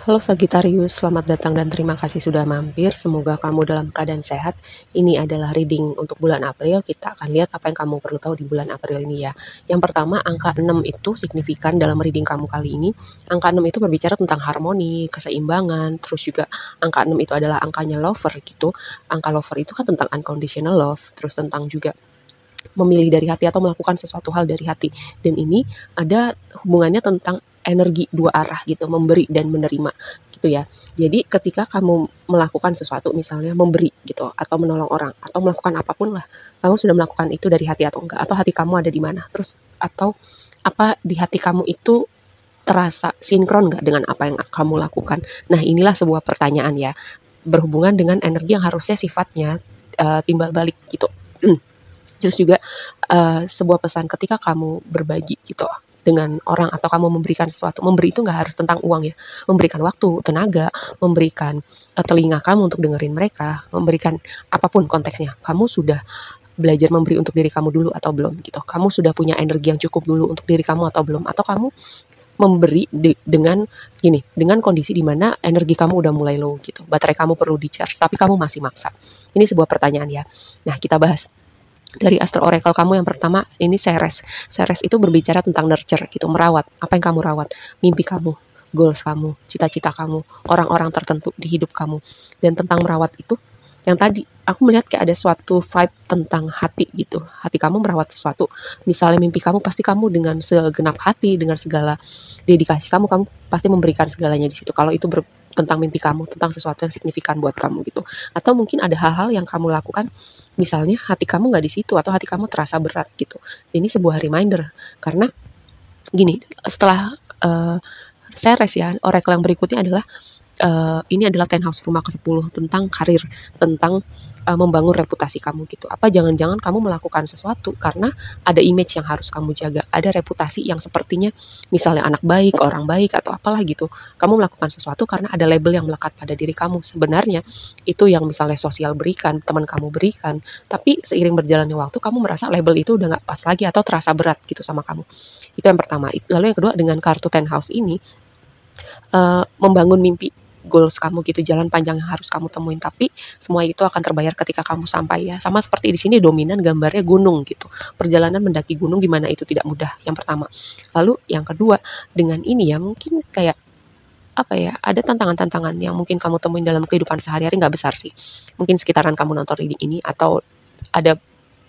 Halo Sagittarius, selamat datang dan terima kasih sudah mampir. Semoga kamu dalam keadaan sehat. Ini adalah reading untuk bulan April. Kita akan lihat apa yang kamu perlu tahu di bulan April ini ya. Yang pertama, angka 6 itu signifikan dalam reading kamu kali ini. Angka 6 itu berbicara tentang harmoni, keseimbangan, terus juga angka 6 itu adalah angkanya lover gitu. Angka lover itu kan tentang unconditional love, terus tentang juga memilih dari hati atau melakukan sesuatu hal dari hati. Dan ini ada hubungannya tentang energi dua arah gitu, memberi dan menerima gitu ya. Jadi ketika kamu melakukan sesuatu, misalnya memberi gitu atau menolong orang atau melakukan apapun lah, kamu sudah melakukan itu dari hati atau enggak, atau hati kamu ada di mana, terus atau apa di hati kamu itu terasa sinkron nggak dengan apa yang kamu lakukan. Nah, inilah sebuah pertanyaan ya, berhubungan dengan energi yang harusnya sifatnya timbal balik gitu. Terus juga sebuah pesan ketika kamu berbagi gitu dengan orang atau kamu memberikan sesuatu. Memberi itu nggak harus tentang uang ya. Memberikan waktu, tenaga, memberikan telinga kamu untuk dengerin mereka, memberikan apapun konteksnya. Kamu sudah belajar memberi untuk diri kamu dulu atau belum gitu. Kamu sudah punya energi yang cukup dulu untuk diri kamu atau belum, atau kamu memberi dengan gini, dengan kondisi di mana energi kamu udah mulai low gitu. Baterai kamu perlu di-charge tapi kamu masih maksa. Ini sebuah pertanyaan ya. Nah, kita bahas dari Astro Oracle kamu yang pertama ini Ceres. Ceres itu berbicara tentang nurture gitu, merawat. Apa yang kamu rawat? Mimpi kamu, goals kamu, cita-cita kamu, orang-orang tertentu di hidup kamu. Dan tentang merawat itu, yang tadi aku melihat kayak ada suatu vibe tentang hati gitu. Hati kamu merawat sesuatu. Misalnya mimpi kamu, pasti kamu dengan segenap hati, dengan segala dedikasi kamu pasti memberikan segalanya di situ. Kalau itu tentang mimpi kamu, tentang sesuatu yang signifikan buat kamu gitu. Atau mungkin ada hal-hal yang kamu lakukan, misalnya hati kamu nggak di situ atau hati kamu terasa berat gitu. Ini sebuah reminder karena gini, setelah Ceres ya, oracle yang berikutnya adalah ini adalah 10 house rumah ke-10 tentang karir, tentang membangun reputasi kamu gitu. Apa jangan-jangan kamu melakukan sesuatu karena ada image yang harus kamu jaga, ada reputasi yang sepertinya misalnya anak baik, orang baik atau apalah gitu. Kamu melakukan sesuatu karena ada label yang melekat pada diri kamu. Sebenarnya itu yang misalnya sosial berikan, teman kamu berikan, tapi seiring berjalannya waktu kamu merasa label itu udah nggak pas lagi atau terasa berat gitu sama kamu. Itu yang pertama. Lalu yang kedua, dengan kartu 10 house ini membangun mimpi, goals kamu gitu, jalan panjang yang harus kamu temuin, tapi semua itu akan terbayar ketika kamu sampai ya. Sama seperti di sini dominan gambarnya gunung gitu. Perjalanan mendaki gunung gimana itu tidak mudah, yang pertama. Lalu yang kedua, dengan ini ya mungkin kayak apa ya, ada tantangan-tantangan yang mungkin kamu temuin dalam kehidupan sehari-hari, nggak besar sih. Mungkin sekitaran kamu nonton ini atau ada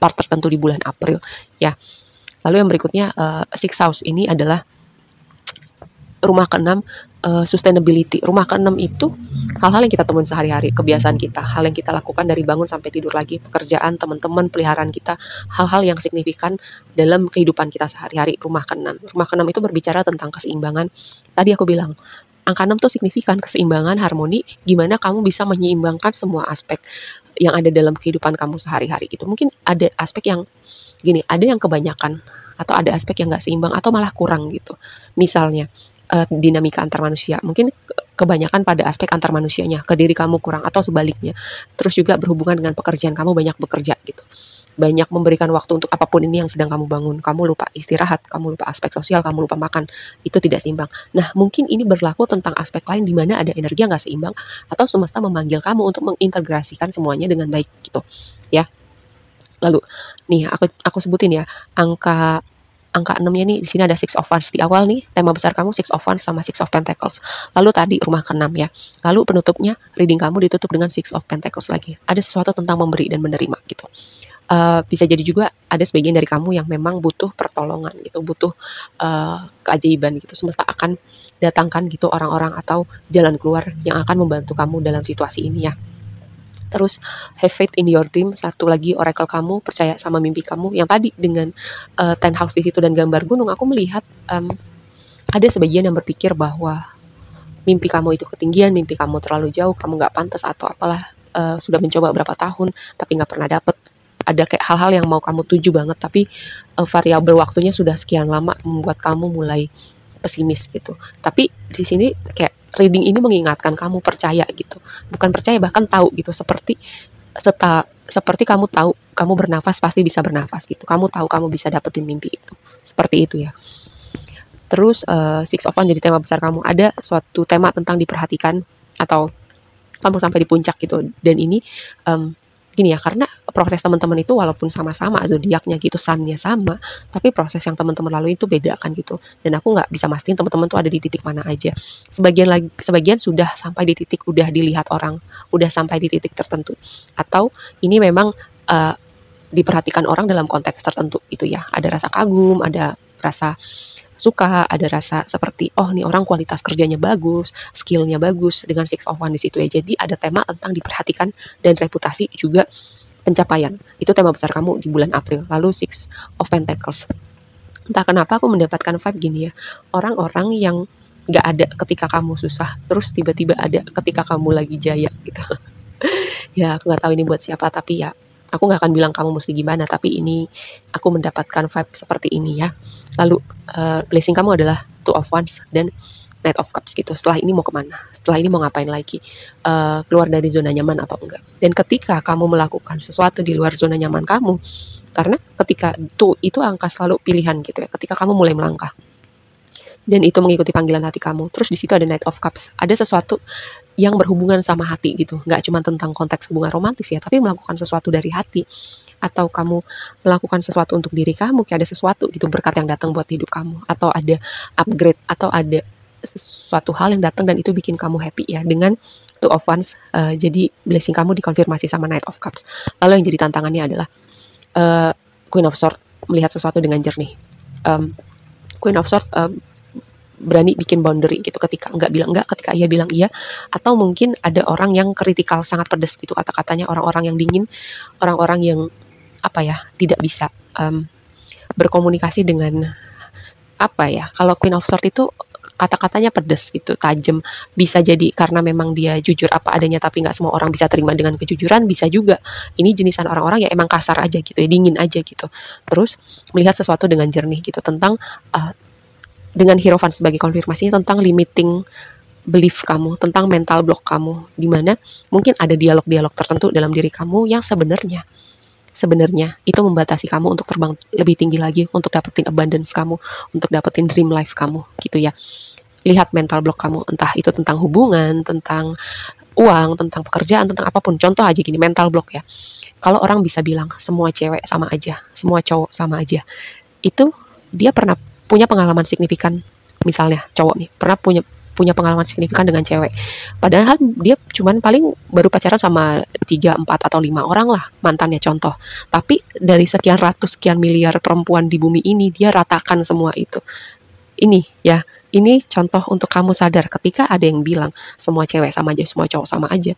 part tertentu di bulan April ya. Lalu yang berikutnya six house ini adalah rumah ke-6, sustainability. Rumah ke-6 itu hal-hal yang kita temuin sehari-hari, kebiasaan kita, hal yang kita lakukan dari bangun sampai tidur lagi, pekerjaan, teman-teman, peliharaan kita, hal-hal yang signifikan dalam kehidupan kita sehari-hari. Rumah ke-6. Rumah ke-6 itu berbicara tentang keseimbangan. Tadi aku bilang, angka 6 tuh signifikan, keseimbangan, harmoni, gimana kamu bisa menyeimbangkan semua aspek yang ada dalam kehidupan kamu sehari-hari gitu. Mungkin ada aspek yang gini, ada yang kebanyakan atau ada aspek yang nggak seimbang atau malah kurang gitu. Misalnya dinamika antar manusia, mungkin kebanyakan pada aspek antar manusianya, ke diri kamu kurang atau sebaliknya. Terus juga berhubungan dengan pekerjaan kamu, banyak bekerja gitu, banyak memberikan waktu untuk apapun ini yang sedang kamu bangun, kamu lupa istirahat, kamu lupa aspek sosial, kamu lupa makan, itu tidak seimbang. Nah, mungkin ini berlaku tentang aspek lain di mana ada energi yang nggak seimbang atau semesta memanggil kamu untuk mengintegrasikan semuanya dengan baik gitu ya. Lalu nih aku sebutin ya, angka 6-nya nih, di sini ada Six of Wands di awal nih, tema besar kamu Six of Wands sama Six of Pentacles. Lalu tadi rumah ke-6 ya. Lalu penutupnya, reading kamu ditutup dengan Six of Pentacles lagi. Ada sesuatu tentang memberi dan menerima gitu. Bisa jadi juga ada sebagian dari kamu yang memang butuh pertolongan gitu, butuh keajaiban gitu. Semesta akan datangkan gitu orang-orang atau jalan keluar yang akan membantu kamu dalam situasi ini ya. Terus have faith in your dream, satu lagi oracle kamu, percaya sama mimpi kamu. Yang tadi dengan 10 house di situ dan gambar gunung, aku melihat ada sebagian yang berpikir bahwa mimpi kamu itu ketinggian, mimpi kamu terlalu jauh, kamu nggak pantas atau apalah, sudah mencoba berapa tahun tapi nggak pernah dapet. Ada kayak hal-hal yang mau kamu tuju banget tapi variabel waktunya sudah sekian lama membuat kamu mulai pesimis gitu. Tapi di sini kayak reading ini mengingatkan kamu percaya gitu. Bukan percaya, bahkan tahu gitu. Seperti kamu tahu kamu bernafas pasti bisa bernafas gitu. Kamu tahu kamu bisa dapetin mimpi itu. Seperti itu ya. Terus Six of Wands jadi tema besar kamu. Ada suatu tema tentang diperhatikan atau kamu sampai di puncak gitu. Dan ini gini ya, karena proses teman-teman itu walaupun sama-sama zodiaknya gitu, sunnya sama, tapi proses yang teman-teman lalui itu beda kan gitu. Dan aku nggak bisa mastiin teman-teman tuh ada di titik mana aja. Sebagian sudah sampai di titik udah dilihat orang, udah sampai di titik tertentu. Atau ini memang diperhatikan orang dalam konteks tertentu gitu ya. Ada rasa kagum, ada rasa suka, ada rasa seperti oh nih orang kualitas kerjanya bagus, skillnya bagus dengan Six of Wands di situ ya. Jadi ada tema tentang diperhatikan dan reputasi juga pencapaian. Itu tema besar kamu di bulan April. Lalu Six of Pentacles. Entah kenapa aku mendapatkan vibe gini ya. Orang-orang yang gak ada ketika kamu susah, terus tiba-tiba ada ketika kamu lagi jaya gitu. Ya aku gak tahu ini buat siapa, tapi ya aku gak akan bilang kamu mesti gimana, tapi ini aku mendapatkan vibe seperti ini ya. Lalu blessing kamu adalah Two of Wands dan Knight of Cups gitu. Setelah ini mau kemana? Setelah ini mau ngapain lagi? Keluar dari zona nyaman atau enggak? Dan ketika kamu melakukan sesuatu di luar zona nyaman kamu, karena ketika itu angka selalu pilihan gitu ya. Ketika kamu mulai melangkah dan itu mengikuti panggilan hati kamu, terus di situ ada Knight of Cups. Ada sesuatu yang berhubungan sama hati gitu. Nggak cuma tentang konteks hubungan romantis ya, tapi melakukan sesuatu dari hati. Atau kamu melakukan sesuatu untuk diri kamu, kayak ada sesuatu gitu, berkat yang datang buat hidup kamu, atau ada upgrade, atau ada sesuatu hal yang datang dan itu bikin kamu happy ya. Dengan Two of Wands, jadi blessing kamu dikonfirmasi sama Knight of Cups. Lalu yang jadi tantangannya adalah Queen of Swords, melihat sesuatu dengan jernih. Queen of Swords berani bikin boundary gitu, ketika enggak bilang enggak, ketika iya bilang iya. Atau mungkin ada orang yang kritikal, sangat pedas gitu kata-katanya, orang-orang yang dingin, orang-orang yang apa ya, tidak bisa berkomunikasi dengan apa ya, kalau Queen of Swords itu kata-katanya pedas gitu, tajam. Bisa jadi karena memang dia jujur apa adanya, tapi nggak semua orang bisa terima dengan kejujuran. Bisa juga ini jenisan orang-orang ya emang kasar aja gitu ya, dingin aja gitu. Terus melihat sesuatu dengan jernih gitu, tentang dengan Hierophant sebagai konfirmasinya tentang limiting belief kamu, tentang mental block kamu, dimana mungkin ada dialog-dialog tertentu dalam diri kamu yang sebenarnya itu membatasi kamu untuk terbang lebih tinggi lagi, untuk dapetin abundance kamu, untuk dapetin dream life kamu gitu ya. Lihat mental block kamu, entah itu tentang hubungan, tentang uang, tentang pekerjaan, tentang apapun. Contoh aja gini, mental block ya. Kalau orang bisa bilang semua cewek sama aja, semua cowok sama aja, itu dia pernah punya pengalaman signifikan. Misalnya cowok nih pernah punya pengalaman signifikan dengan cewek, padahal dia cuman paling baru pacaran sama 3, 4 atau 5 orang lah mantannya contoh, tapi dari sekian ratus sekian miliar perempuan di bumi ini dia ratakan semua itu. Ini ya, ini contoh untuk kamu sadar ketika ada yang bilang semua cewek sama aja, semua cowok sama aja,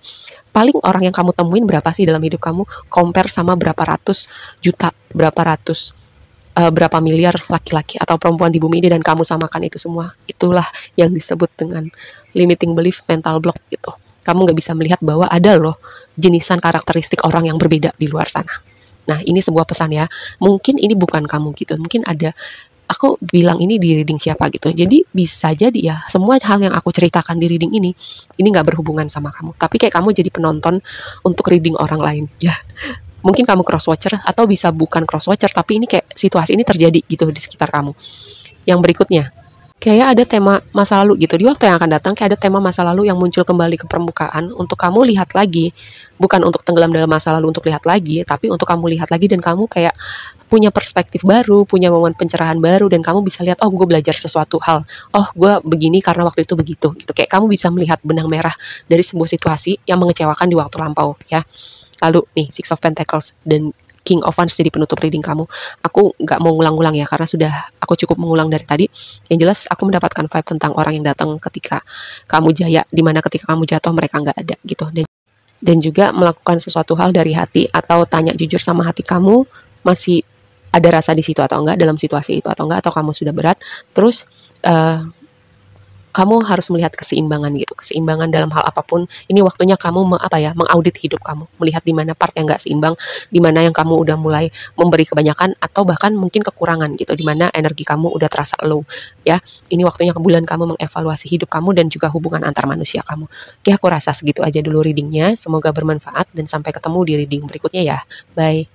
paling orang yang kamu temuin berapa sih dalam hidup kamu, compare sama berapa ratus juta, berapa miliar laki-laki atau perempuan di bumi ini, dan kamu samakan itu semua. Itulah yang disebut dengan limiting belief, mental block gitu. Kamu nggak bisa melihat bahwa ada loh jenisan karakteristik orang yang berbeda di luar sana. Nah ini sebuah pesan ya, mungkin ini bukan kamu gitu, mungkin ada, aku bilang ini di reading siapa gitu, jadi bisa jadi ya semua hal yang aku ceritakan di reading ini nggak berhubungan sama kamu, tapi kayak kamu jadi penonton untuk reading orang lain ya. Mungkin kamu cross watcher atau bisa bukan cross watcher, tapi ini kayak situasi ini terjadi gitu di sekitar kamu. Yang berikutnya, kayak ada tema masa lalu gitu. Di waktu yang akan datang kayak ada tema masa lalu yang muncul kembali ke permukaan untuk kamu lihat lagi. Bukan untuk tenggelam dalam masa lalu untuk lihat lagi, tapi untuk kamu lihat lagi dan kamu kayak punya perspektif baru, punya momen pencerahan baru, dan kamu bisa lihat, oh gue belajar sesuatu hal, oh gue begini karena waktu itu begitu gitu. Kayak kamu bisa melihat benang merah dari sebuah situasi yang mengecewakan di waktu lampau ya. Lalu nih Six of Pentacles dan King of Wands jadi penutup reading kamu. Aku nggak mau ngulang-ngulang ya, karena sudah aku cukup mengulang dari tadi. Yang jelas aku mendapatkan vibe tentang orang yang datang ketika kamu jaya, dimana ketika kamu jatuh mereka nggak ada gitu. Dan juga melakukan sesuatu hal dari hati, atau tanya jujur sama hati kamu, masih ada rasa di situ atau enggak, dalam situasi itu atau enggak, atau kamu sudah berat. Terus kamu harus melihat keseimbangan gitu, keseimbangan dalam hal apapun. Ini waktunya kamu mengaudit hidup kamu, melihat di mana part yang nggak seimbang, di mana yang kamu udah mulai memberi kebanyakan atau bahkan mungkin kekurangan gitu, di mana energi kamu udah terasa low ya. Ini waktunya bulan kamu mengevaluasi hidup kamu dan juga hubungan antar manusia kamu. Oke, aku rasa segitu aja dulu readingnya, semoga bermanfaat dan sampai ketemu di reading berikutnya ya. Bye.